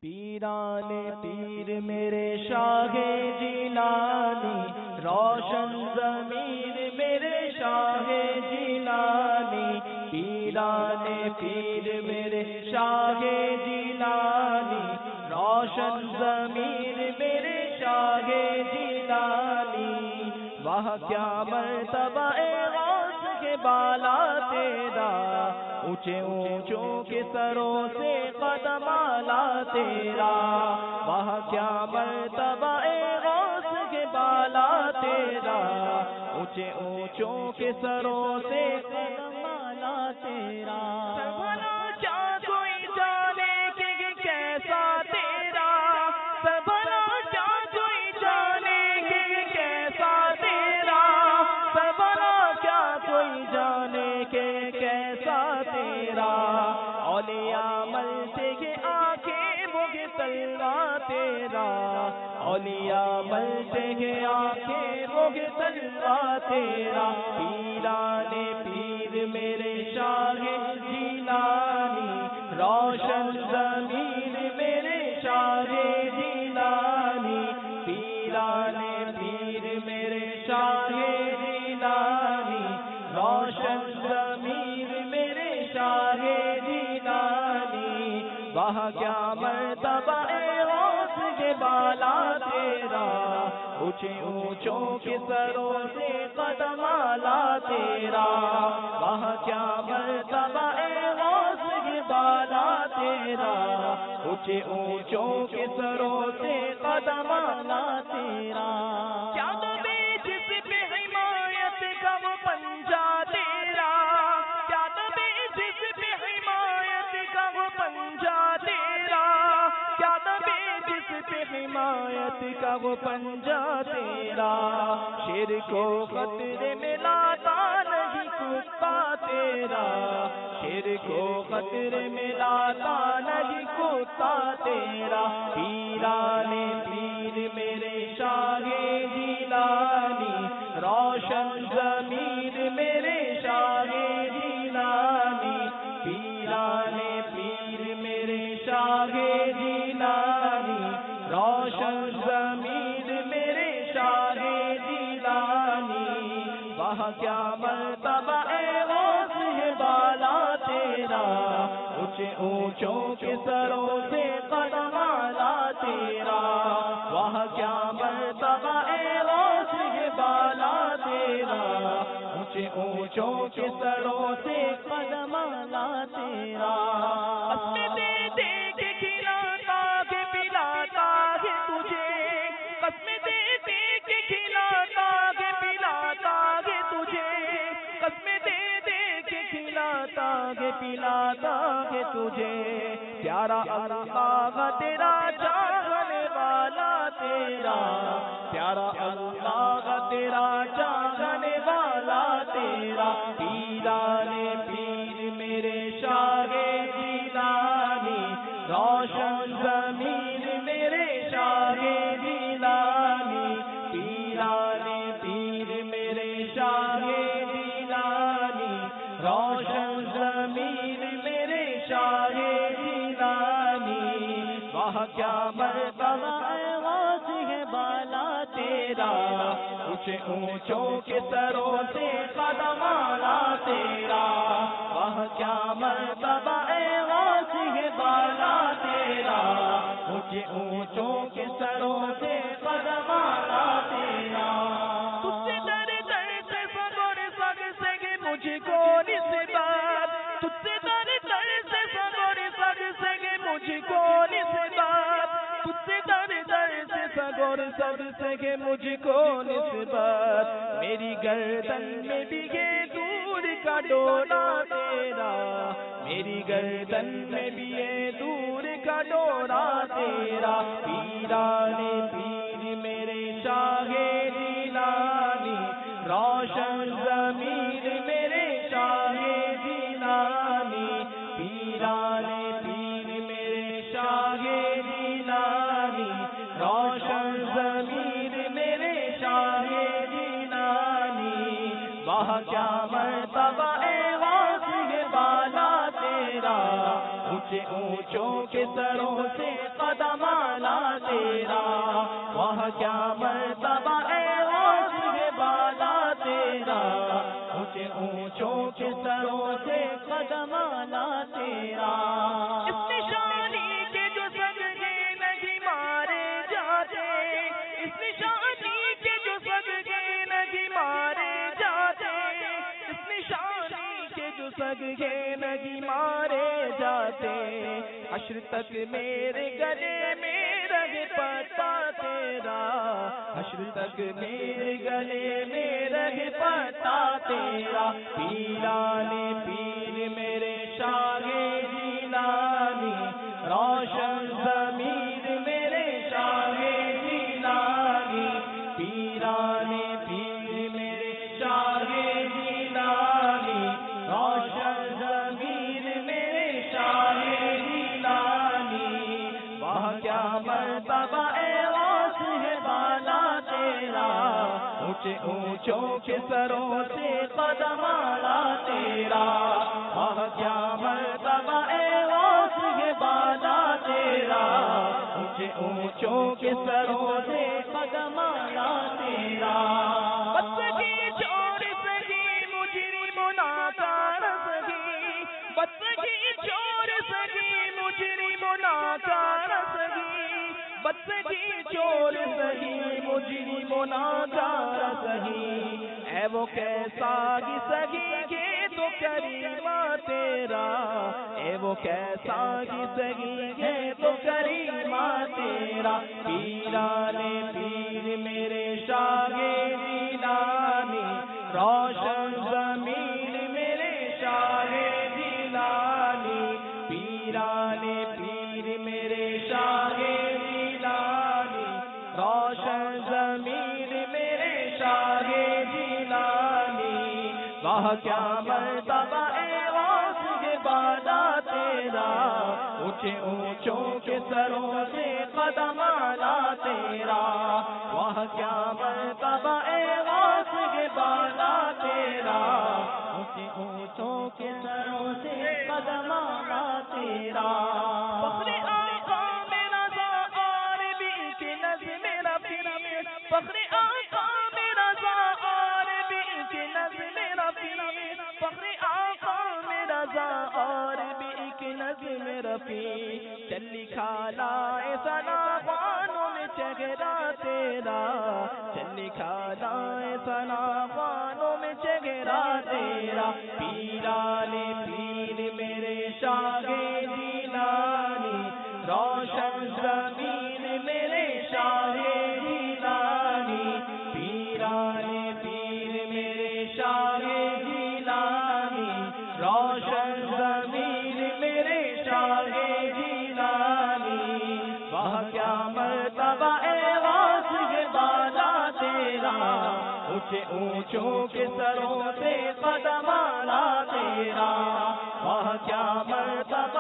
پیران پیر میرے شاہ جیلانی، روشن ضمیر میرے شاہ جیلانی، پیران پیر میرے شاہ جیلانی، روشن ضمیر میرے شاہ جیلانی، وہ کیا مرتبہ غوث کے بالا تیرا، اونچے اونچوں کے سروں سے قدم اعلیٰ تیرا، وہ کیا مرتبہ غوث کے بالا تیرا، اونچے اونچوں کے سروں سے قدم اعلیٰ تیرا، سبھلا کیا کوئی جانے کہ کیسا تیرا، سبھلا کیا کوئی جانے کہ کیسا تیرا، سبھلا کیا کوئی جانے کہ کیسا تیرا، اولیاء ملتے کے آنکھیں بھوگے تلوا تیرا، اولیاء ملتے کے آنکھیں بھوگے تلوا تیرا، پیران پیر میرے شاہ جیلانی، روشن ضمیر میرے شاہ جیلانی، پیران پیر میرے شاہ جیلانی، روشن ضمیر میرے شاہ جیلانی، وہ کیا مرتبہ غوث کے بالا تیرا، اونچے اونچوں کے سروں سے قدم اعلیٰ تیرا، وہ کیا مرتبہ غوث کے بالا تیرا، اونچے اونچوں کے سروں سے قدم اعلیٰ تیرا، کیا تو جس پہ حمایت کا وہ پنجہ تیرا، کیا تو جس پہ حمایت کا وہ پنجہ تیرا، کیا تو جس پہ حمایت کا وہ پنجہ تیرا، شیر کو خطرے میں لاتا نہیں کتا تیرا، شیر کو خطرے میں لاتا نہیں کتا تیرا، پیران پیر میرے شاہ جیلانی، روشن ضمیر میرے شاہ جیلانی، پیران پیر میرے شاہ جیلانی، روشن ضمیر میرے شاہ جیلانی، وہ کیا مرتبہ غوث ہے بالا تیرا، اونچے اونچوں کے سروں سے قدم اعلیٰ تیرا، وہ کیا مرتبہ غوث ہے بالا تیرا، اونچے اونچوں کے سروں سے قدم اعلیٰ تیرا، قسمیں دے دے کے کھلاتا ہے پلاتا ہے تجھے، قسمیں دے دے کے کھلاتا ہے پلاتا ہے تجھے، قسمیں دے دے کے کھلاتا ہے پلاتا ہے تجھے، پیارا اللہ تیرا چاہنے والا تیرا، پیارا اللہ تیرا چاہنے والا تیرا، پیران پیر میرے شاہ جیلانی، روشن ضمیر میرے شاہ جیلانی، پیران پیر میرے شاہ جیلانی، روشن ضمیر میرے شاہ جیلانی، وہ کیا مرتبہ غوث ہے بالا تیرا، اونچے اونچوں کے سروں سے قدم اعلیٰ تیرا، وہ کیا مرتبہ غوث ہے بالا تیرا، اونچے اونچوں کے سروں سے قدم اعلیٰ تیرا، تجھ سے در در سے سگڑ سگ سگے مجھ کو نسبت، تجھ سے در در سے سگڑ سگ سگے مجھ کو نسبت، تجھ سے در در سے سگڑ سگ سگے مجھ کو نسبت، میری گردن میں بھی یہ دور کا ڈولا تیرا، میری گردن میں بھی یہ دور کا ڈولا تیرا، پیران پیر میرے شاہ جیلانی، روشن ضمیر میرے شاہ جیلانی، پیران پیر میرے شاہ جیلانی، روشن ضمیر میرے شاہ جیلانی، وہ کیا مرتبہ غوث ہے بالا تیرا، اونچے اونچوں کے سروں سے تیرا، واہ کیا مرتبہ اے غوث ہے بالا تیرا، اونچے اونچوں کے سروں سے قدم آلا تیرا، اس نشانی کے جو صدقے نہیں مارے جاتے، اس نشانی کے جو صدقے نہیں مارے جاتے، اس نشانی کے جو صدقے نہیں مارے جاتے، حشر تک میرے گلے میں رہے پتا تیرا، حشر تک میرے گلے میں رہے پتا تیرا، پیرانے پیر میرے شاہ جیلانی، روشن ضمیر میرے شاہ جیلانی، پیرانے پیر میرے شاہ جیلانی، روشن ضمیر میرے شاہ جیلانی، وہاں کیا مرتبہ اے غوث ہے بالا تیرا، اونچے اونچوں کے سروں سے قدم آلا تیرا، وہاں کیا مرتبہ اے غوث ہے بالا تیرا، اونچے اونچوں کے سروں سے قدم آلا تیرا، بدسگی چور سگی مجرم ناکار سگی، بدسگی چور سگی مجرم ناکار سگی، بدسگی چور سگی مجرم ناکار سگی، اے وہ کیسا گی سگی کے تو کریمہ تیرا، اے وہ کیسا گی سگی کے تو کریمہ تیرا، پیرانے پیر میرے شاہ جیلانی، روشن ضمیر میرے شاہ جیلانی، پیرانے پیر میرے شاہ جیلانی، روشن ضمیر میرے شاہ جیلانی، واہ کیا مرتبہ اے غوث ہے بالا تیرا، اونچے اونچوں کے سروں سے قدم آلا تیرا، واہ کیا مرتبہ اے غوث ہے بالا تیرا، اونچے اونچوں کے سروں سے قدم آلا تیرا، فخر آقا میرا ذا اور بھی کی نظم رفیع، فخر آقا میرا ذا اور بھی کی نظم رفیع، فخر آقا میرا ذا اور بھی کی نظم رفیع، چلی کھالا ایسا ناخوانوں میں چہرہ تیرا، چلی کھالا ایسا ناخوانوں میں چہرہ تیرا، پیرانے پیر میرے شاہ جیلانی، روشن ضمیر میرے شاہ جیلانی، پیرانے پیر میرے شاہ جیلانی، روشن ضمیر میرے شاہ جیلانی، وہاں کیا مرتبہ اے غوث ہے بالا تیرا، اونچے اونچوں کے سروں سے قدم آلا تیرا، وہاں کیا مرتبہ